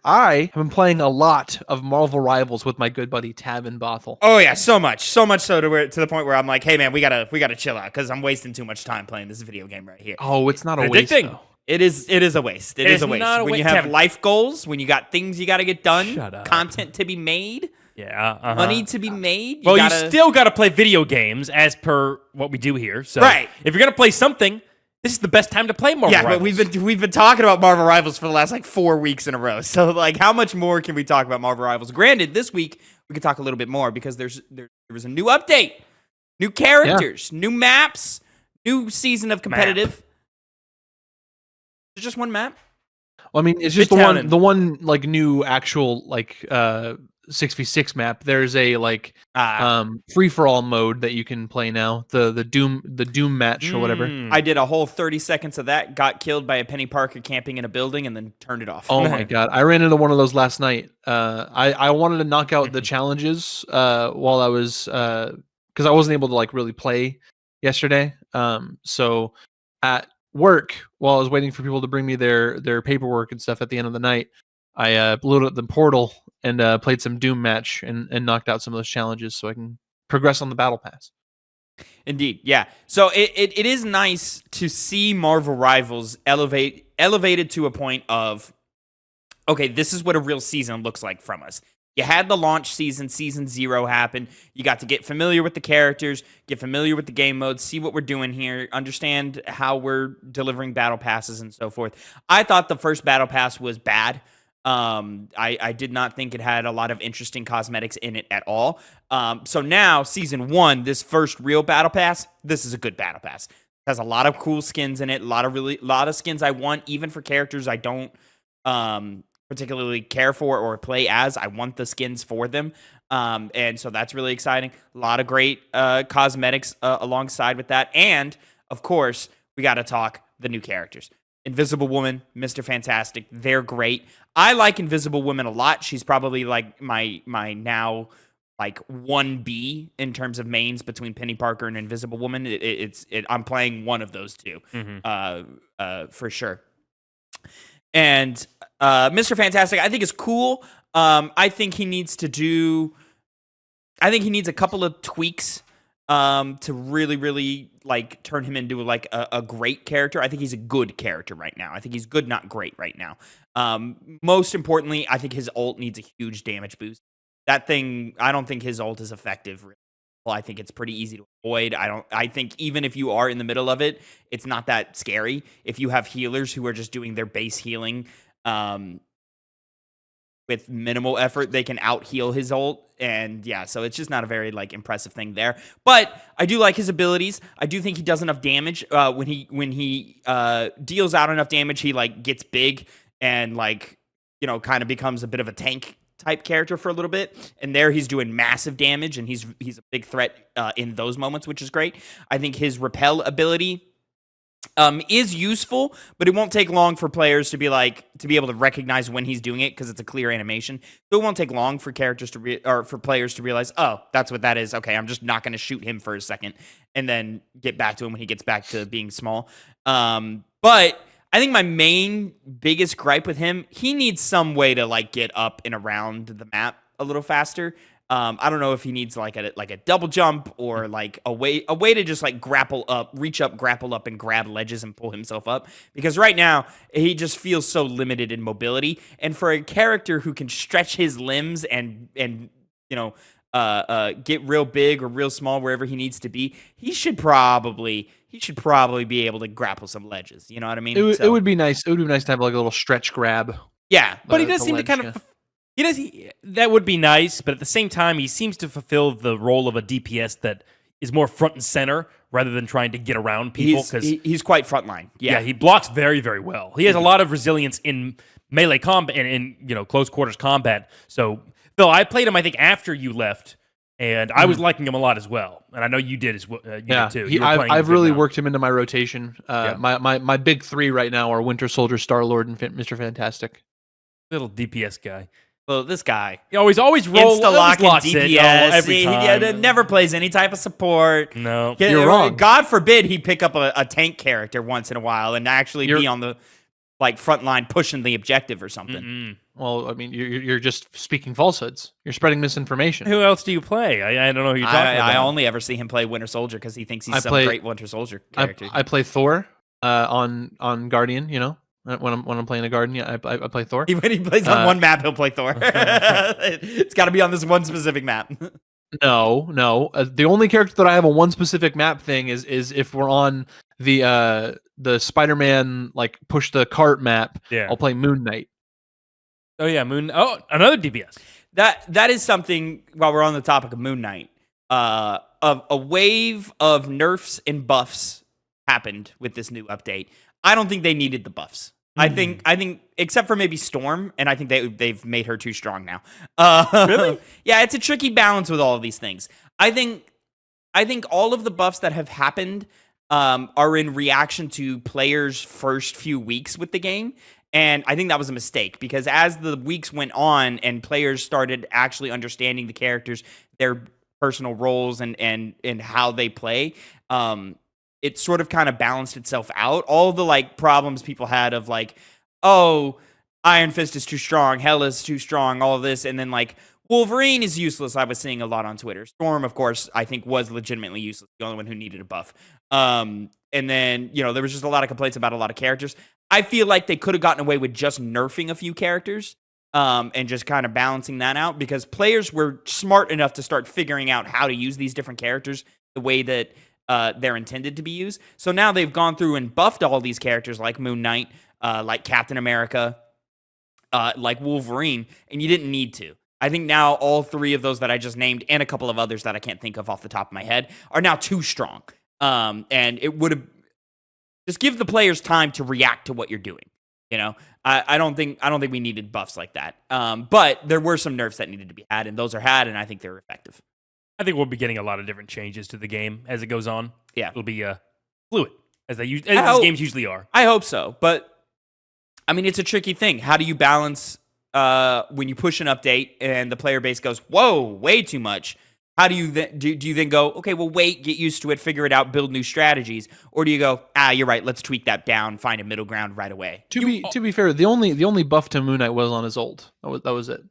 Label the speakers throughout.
Speaker 1: I have been playing a lot of Marvel Rivals with my good buddy Tavin Bothel.
Speaker 2: Oh yeah, so much so to the point where I'm like, hey man, we gotta chill out because I'm wasting too much time playing this video game right here.
Speaker 1: Oh, it's not a waste though.
Speaker 2: It is a waste. It is a waste. When you have life goals, when you got things you got to get done, content to be made, money to be made.
Speaker 3: You still got to play video games as per what we do here. So if you're gonna play something, this is the best time to play Marvel Rivals.
Speaker 2: But we've been talking about Marvel Rivals for the last 4 weeks in a row. So like, how much more can we talk about Marvel Rivals? Granted, this week we could talk a little bit more because there was a new update, new characters, new maps, new season of competitive. It's just one map.
Speaker 1: Well, I mean, it's just the one like new actual 6v6 map. There's a free for all mode that you can play now. The Doom match or whatever.
Speaker 2: I did a whole 30 seconds of that. Got killed by a Penny Parker camping in a building and then turned it off.
Speaker 1: Oh my god! I ran into one of those last night. I wanted to knock out the challenges while I was because I wasn't able to really play yesterday. So at work, while I was waiting for people to bring me their paperwork and stuff at the end of the night, I loaded up the portal and played some Doom match and knocked out some of those challenges so I can progress on the battle pass.
Speaker 2: Indeed, yeah. So it is nice to see Marvel Rivals elevated to a point of, okay, this is what a real season looks like from us. You had the launch season 0 happen. You got to get familiar with the characters, get familiar with the game modes, see what we're doing here, understand how we're delivering battle passes and so forth. I thought the first battle pass was bad. I did not think it had a lot of interesting cosmetics in it at all. So now, season 1, this first real battle pass, this is a good battle pass. It has a lot of cool skins in it, a lot of skins I want, even for characters I don't particularly care for or play as. I want the skins for them. And so that's really exciting. A lot of great cosmetics alongside with that. And, of course, we got to talk the new characters. Invisible Woman, Mr. Fantastic, they're great. I like Invisible Woman a lot. She's probably my now 1B in terms of mains between Penny Parker and Invisible Woman. I'm playing one of those two for sure. And Mr. Fantastic, I think is cool. I think he needs a couple of tweaks to really turn him into a great character. I think he's a good character right now. I think he's good, not great right now. Most importantly, I think his ult needs a huge damage boost. That thing, I don't think his ult is effective. Well, I think it's pretty easy to avoid. I think even if you are in the middle of it, it's not that scary. If you have healers who are just doing their base healing, with minimal effort, they can out heal his ult. And yeah, so it's just not a very impressive thing there. But I do like his abilities. I do think he does enough damage. When he deals out enough damage, he gets big and kind of becomes a bit of a tank type character for a little bit. And there he's doing massive damage, and he's a big threat in those moments, which is great. I think his repel ability is useful, but it won't take long for players to be able to recognize when he's doing it because it's a clear animation. So it won't take long for characters for players to realize, oh, that's what that is. Okay, I'm just not going to shoot him for a second and then get back to him when he gets back to being small. But I think my biggest gripe with him, he needs some way to get up and around the map a little faster. I don't know if he needs a double jump or a way to just grapple up, reach up, grapple up, and grab ledges and pull himself up. Because right now he just feels so limited in mobility. And for a character who can stretch his limbs and get real big or real small wherever he needs to be, he should probably be able to grapple some ledges. You know what I mean?
Speaker 1: It would be nice. It would be nice to have a little stretch grab.
Speaker 2: Yeah,
Speaker 3: but he does seem to kind of. That would be nice, but at the same time, he seems to fulfill the role of a DPS that is more front and center rather than trying to get around people.
Speaker 2: He's quite frontline. Yeah,
Speaker 3: he blocks very, very well. He has a lot of resilience in melee combat and in close quarters combat. So, Phil, I played him I think after you left, and I was liking him a lot as well. And I know you did as well. You did too.
Speaker 1: I've really worked him into my rotation. My big three right now are Winter Soldier, Star-Lord, and Mr. Fantastic.
Speaker 3: Little DPS guy.
Speaker 2: Well, this guy.
Speaker 3: He always rolls
Speaker 2: insta-lock and DPS.
Speaker 3: Every time.
Speaker 2: He never plays any type of support.
Speaker 3: No.
Speaker 1: You're wrong.
Speaker 2: God forbid he pick up a tank character once in a while and actually be on the front line pushing the objective or something.
Speaker 1: Well, I mean, you're just speaking falsehoods. You're spreading misinformation.
Speaker 3: Who else do you play? I don't know who you're talking about.
Speaker 2: I only ever see him play Winter Soldier because he thinks he's some great Winter Soldier character.
Speaker 1: I play Thor on Guardian. You know, when I'm playing a Guardian, yeah, I play Thor.
Speaker 2: When he plays on one map, he'll play Thor. It's got to be on this one specific map.
Speaker 1: No. The only character that I have a one specific map thing is if we're on the Spider-Man like push the cart map.
Speaker 3: Yeah.
Speaker 1: I'll play Moon Knight.
Speaker 3: Oh yeah, another DPS.
Speaker 2: That is something. While we're on the topic of Moon Knight, a wave of nerfs and buffs happened with this new update. I don't think they needed the buffs. I think except for maybe Storm, and I think they've made her too strong now.
Speaker 3: Really?
Speaker 2: Yeah, it's a tricky balance with all of these things. I think all of the buffs that have happened are in reaction to players' first few weeks with the game. And I think that was a mistake because as the weeks went on and players started actually understanding the characters, their personal roles and how they play, it sort of kind of balanced itself out. All the like problems people had of like, oh, Iron Fist is too strong, Hela's too strong, all of this, and then like Wolverine is useless. I was seeing a lot on Twitter. Storm, of course, I think was legitimately useless. The only one who needed a buff. And then, there was just a lot of complaints about a lot of characters. I feel like they could have gotten away with just nerfing a few characters and just kind of balancing that out because players were smart enough to start figuring out how to use these different characters the way that they're intended to be used. So now they've gone through and buffed all these characters like Moon Knight, like Captain America, like Wolverine, and you didn't need to. I think now all three of those that I just named and a couple of others that I can't think of off the top of my head are now too strong. And it would have just give the players time to react to what you're doing. I don't think we needed buffs like that. But there were some nerfs that needed to be had, and those are had, and I think they're effective.
Speaker 3: I think we'll be getting a lot of different changes to the game as it goes on.
Speaker 2: Yeah,
Speaker 3: it'll be fluid as these games usually are.
Speaker 2: I hope so, but I mean, it's a tricky thing. How do you balance when you push an update and the player base goes, "Whoa, way too much"? How do you then do you then go, okay, well, wait, get used to it, figure it out, build new strategies, or do you go, you're right, let's tweak that down, find a middle ground right away?
Speaker 1: To be fair, the only buff to Moon Knight was on his ult. That was it.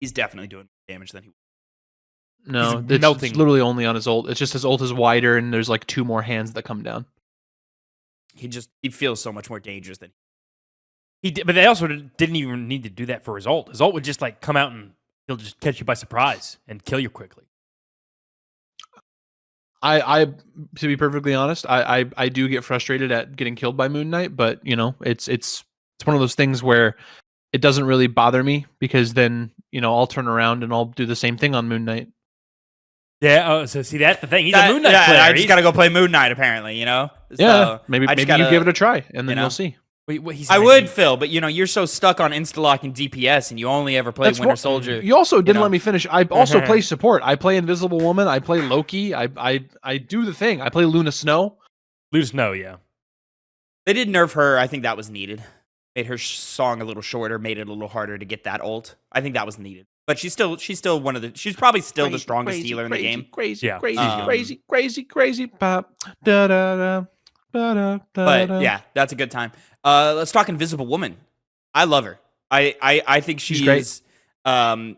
Speaker 2: He's definitely doing more damage than he was.
Speaker 1: No, it's literally only on his ult. It's just his ult is wider, and there's like 2 more hands that come down.
Speaker 2: He feels so much more dangerous than
Speaker 3: he did. But they also didn't even need to do that for his ult. His ult would just like come out and he'll just catch you by surprise and kill you quickly.
Speaker 1: I to be perfectly honest, I do get frustrated at getting killed by Moon Knight, but it's one of those things where it doesn't really bother me because then I'll turn around and I'll do the same thing on Moon Knight.
Speaker 3: Yeah. So see, that's the thing. He's a Moon Knight player.
Speaker 2: I just gotta go play Moon Knight apparently.
Speaker 1: Yeah.
Speaker 2: So
Speaker 1: maybe you give it a try and then you'll see.
Speaker 3: Wait,
Speaker 2: I would, Phil, but you're so stuck on Instalock and DPS, and you only ever play Winter Soldier.
Speaker 1: You also didn't let me finish. I also play support. I play Invisible Woman. I play Loki. I do the thing. I play Luna Snow.
Speaker 3: Luna Snow, yeah.
Speaker 2: They did nerf her. I think that was needed. Made her song a little shorter. Made it a little harder to get that ult. I think that was needed. But she's still one of the. She's probably still the strongest healer in the game.
Speaker 1: Crazy. Pop. Da da da.
Speaker 2: But yeah, that's a good time. Let's talk Invisible Woman. I love her. I think she's
Speaker 1: great.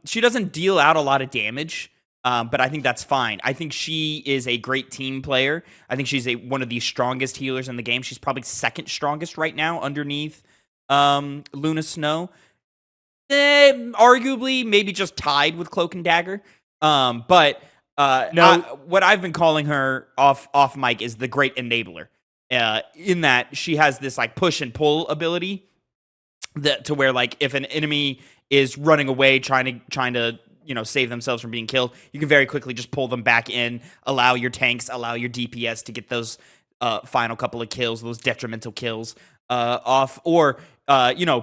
Speaker 2: She doesn't deal out a lot of damage, but I think that's fine. I think she is a great team player. I think she's one of the strongest healers in the game. She's probably second strongest right now underneath Luna Snow. Arguably, maybe just tied with Cloak and Dagger. But what I've been calling her off mic is the Great Enabler. In that she has this like push and pull ability to where like if an enemy is running away trying to save themselves from being killed, you can very quickly just pull them back in, allow your tanks, allow your DPS to get those final couple of kills, those detrimental kills off, or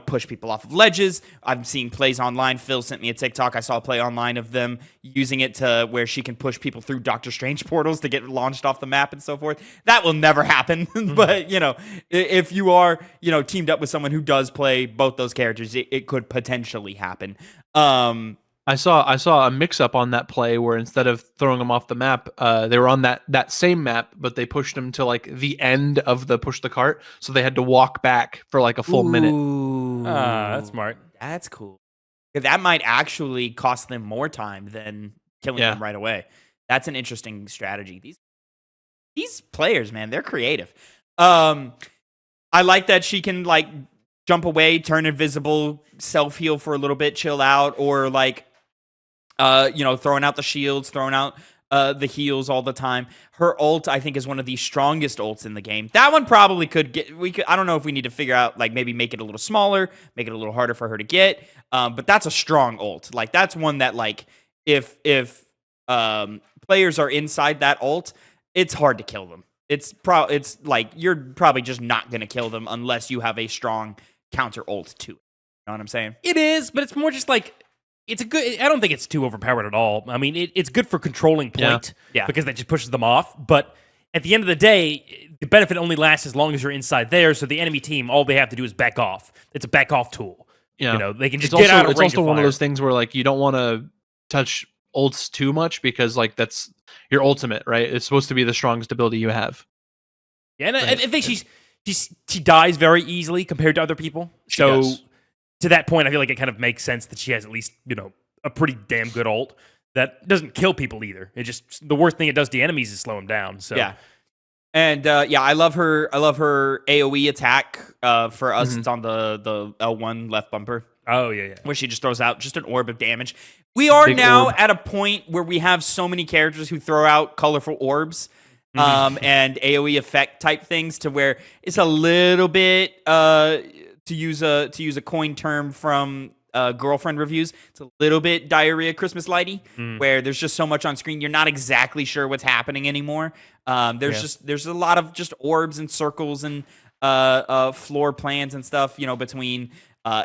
Speaker 2: push people off of ledges. I'm seeing plays online. Phil sent me a TikTok. I saw a play online of them using it to where she can push people through Doctor Strange portals to get launched off the map and so forth. That will never happen. But, if you are, teamed up with someone who does play both those characters, it could potentially happen.
Speaker 1: I saw a mix-up on that play where instead of throwing them off the map, they were on that same map, but they pushed them to like the end of the push the cart, so they had to walk back for like a full minute.
Speaker 2: Ooh,
Speaker 3: That's smart.
Speaker 2: That's cool. That might actually cost them more time than killing them right away. That's an interesting strategy. These players, man, they're creative. I like that she can like jump away, turn invisible, self-heal for a little bit, chill out, or like throwing out the shields, throwing out the heals all the time. Her ult, I think, is one of the strongest ults in the game. That one probably could get. I don't know if we need to figure out like maybe make it a little smaller, make it a little harder for her to get. But that's a strong ult. Like that's one that like if players are inside that ult, it's hard to kill them. It's like you're probably just not gonna kill them unless you have a strong counter ult to it. You know what I'm saying?
Speaker 3: It is, but it's more just like. It's a good. I don't think it's too overpowered at all. I mean, it's good for controlling point, because that just pushes them off. But at the end of the day, the benefit only lasts as long as you're inside there. So the enemy team, all they have to do is back off. It's a back off tool.
Speaker 1: Yeah,
Speaker 3: they can just get out of range.
Speaker 1: It's also one of those things where like you don't want to touch ults too much because like that's your ultimate, right? It's supposed to be the strongest ability you have.
Speaker 3: Yeah, and I think she dies very easily compared to other people. So. To that point, I feel like it kind of makes sense that she has at least, a pretty damn good ult that doesn't kill people either. It just the worst thing it does to enemies is slow them down. So
Speaker 2: yeah, and I love her. I love her AOE attack. For us, it's on the L1 left bumper.
Speaker 3: Oh yeah,
Speaker 2: where she just throws out just an orb of damage. We are now at a point where we have so many characters who throw out colorful orbs. And AOE effect type things to where it's a little bit to use a coin term from girlfriend reviews, it's a little bit diarrhea Christmas lighty, where there's just so much on screen you're not exactly sure what's happening anymore. There's a lot of just orbs and circles and floor plans and stuff, between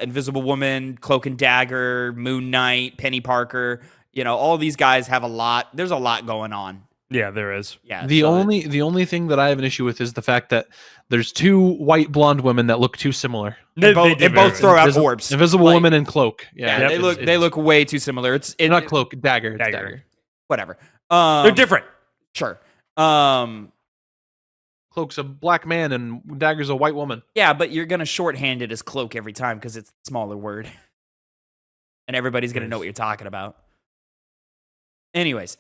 Speaker 2: Invisible Woman, Cloak and Dagger, Moon Knight, Penny Parker. All these guys have a lot. There's a lot going on.
Speaker 3: Yeah, there is.
Speaker 2: Yeah.
Speaker 1: The only thing that I have an issue with is the fact that there's two white blonde women that look too similar.
Speaker 2: They both throw out orbs.
Speaker 1: Invisible Woman and Cloak. Yeah,
Speaker 2: they look way too similar. It's
Speaker 1: not Cloak, Dagger. It's Dagger.
Speaker 2: Whatever.
Speaker 3: They're different.
Speaker 2: Sure.
Speaker 1: Cloak's a black man and Dagger's a white woman.
Speaker 2: Yeah, but you're gonna shorthand it as Cloak every time because it's a smaller word, and everybody's gonna know what you're talking about. Anyways,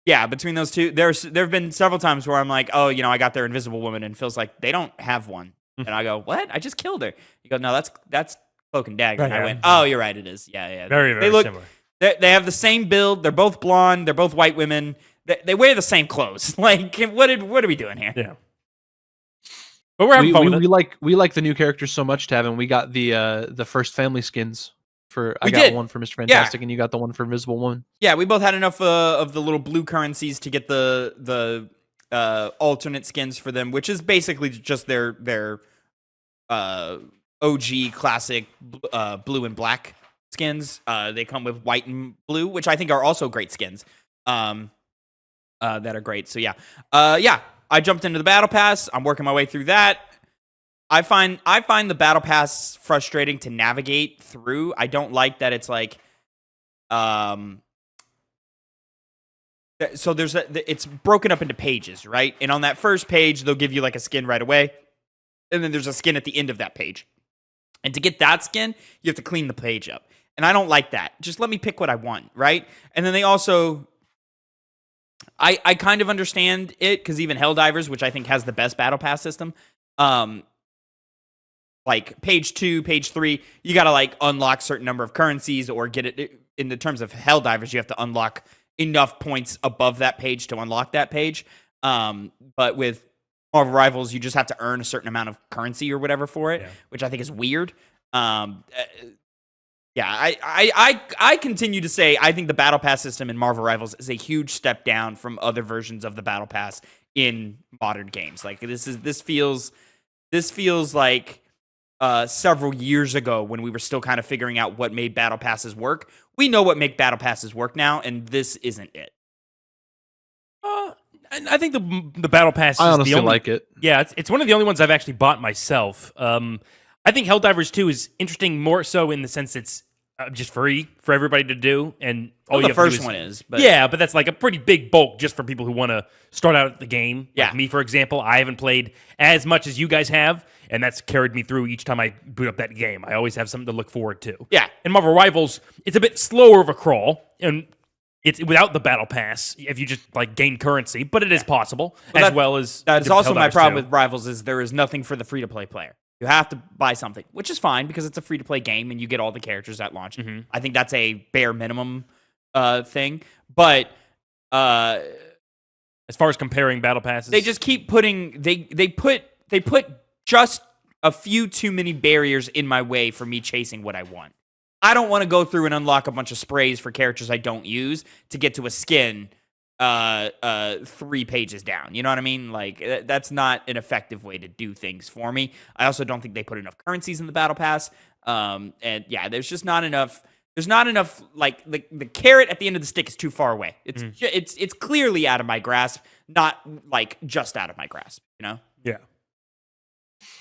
Speaker 2: yeah, between those two, there have been several times where I'm like, oh, I got their Invisible Woman, and Phil's like, they don't have one. And I go, what? I just killed her. You go, no, that's Cloak and Dagger.
Speaker 3: Right,
Speaker 2: and I went, oh, you're right, it is. Yeah.
Speaker 3: Very, very similar.
Speaker 2: They have the same build. They're both blonde. They're both white women. They wear the same clothes. Like, what are we doing here?
Speaker 3: Yeah. But we're having fun with it.
Speaker 1: We like the new characters so much, Tavin. We got the first family skins. I got one for Mr. Fantastic, and you got the one for Invisible Woman.
Speaker 2: Yeah, we both had enough of the little blue currencies to get the alternate skins for them, which is basically just their OG classic blue and black skins. They come with white and blue, which I think are also great skins. That are great. So yeah, I jumped into the battle pass. I'm working my way through that. I find the battle pass frustrating to navigate through. I don't like that it's like, so it's broken up into pages, right? And on that first page, they'll give you like a skin right away, and then there's a skin at the end of that page. And to get that skin, you have to clean the page up, and I don't like that. Just let me pick what I want, right? And then they also, I kind of understand it because even Helldivers, which I think has the best battle pass system, like page 2, page 3, you got to like unlock certain number of currencies or get it in the terms of Helldivers. You have to unlock enough points above that page to unlock that page. But with Marvel Rivals, you just have to earn a certain amount of currency or whatever for it, which I think is weird. I continue to say I think the Battle Pass system in Marvel Rivals is a huge step down from other versions of the Battle Pass in modern games. Like this feels like several years ago when we were still kind of figuring out what made battle passes work. We know what make battle passes work now, and this isn't it.
Speaker 3: I think the battle pass.
Speaker 1: I honestly like it.
Speaker 3: Yeah, it's one of the only ones I've actually bought myself. I think Helldivers 2 is interesting more so in the sense it's just free for everybody to do, and
Speaker 2: Well,
Speaker 3: all you
Speaker 2: the
Speaker 3: have to do
Speaker 2: first one is, but
Speaker 3: yeah, but that's like a pretty big bulk just for people who want to start out the game.
Speaker 2: Yeah.
Speaker 3: Like me, for example, I haven't played as much as you guys have, and that's carried me through each time I boot up that game. I always have something to look forward to.
Speaker 2: Yeah.
Speaker 3: And Marvel Rivals, it's a bit slower of a crawl, and it's without the battle pass if you just like gain currency, but it is possible,
Speaker 2: Well,
Speaker 3: as well as
Speaker 2: That's
Speaker 3: the
Speaker 2: also my
Speaker 3: Helldivers
Speaker 2: problem
Speaker 3: too.
Speaker 2: with Rivals is there is nothing for the free-to-play player. You have to buy something, which is fine because it's a free-to-play game and you get all the characters at launch. I think that's a bare minimum thing. But
Speaker 3: as far as comparing battle passes,
Speaker 2: they just keep putting they put just a few too many barriers in my way for me chasing what I want. I don't want to go through and unlock a bunch of sprays for characters I don't use to get to a skin 3 pages down. You know what I mean? Like that's not an effective way to do things for me. I also don't think they put enough currencies in the battle pass. And yeah, there's just not enough. There's not enough. Like the carrot at the end of the stick is too far away. It's clearly out of my grasp, not like just out of my grasp. You know?
Speaker 3: yeah.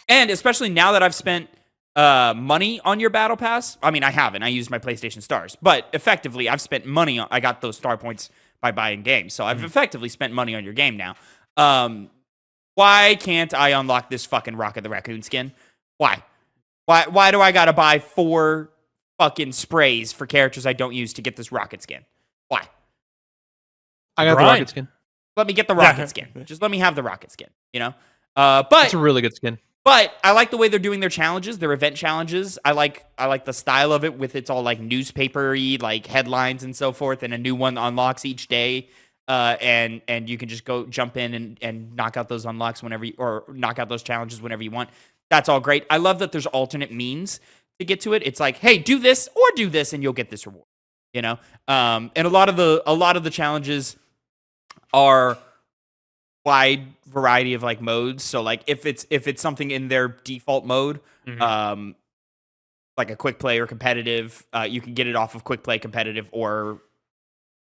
Speaker 2: And especially now that I've spent money on your battle pass. I mean, I haven't. I used my PlayStation Stars, but effectively, I've spent money on. I got those star points by buying games, so I've effectively spent money on your game now. Why can't I unlock this fucking Rocket the Raccoon skin? Why? Why do I gotta buy 4 fucking sprays for characters I don't use to get this Rocket skin? Why?
Speaker 1: I got the
Speaker 3: Grind.
Speaker 1: Rocket skin.
Speaker 2: Let me get the Rocket skin. Just let me have the Rocket skin. You know. But
Speaker 1: It's a really good skin.
Speaker 2: But I like the way they're doing their challenges, their event challenges. I like the style of it with it's all like newspapery, like headlines and so forth, and a new one unlocks each day. And you can just go jump in and knock out those unlocks whenever or knock out those challenges whenever you want. That's all great. I love that there's alternate means to get to it. It's like, hey, do this or do this and you'll get this reward. You know? And a lot of the challenges are wide variety of like modes. So like if it's something in their default mode, like a quick play or competitive, you can get it off of quick play, competitive, or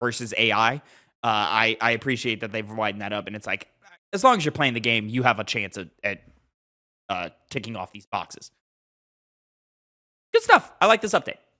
Speaker 2: versus AI. I appreciate that they've widened that up, and it's like as long as you're playing the game, you have a chance at ticking off these boxes. Good stuff. I like this update.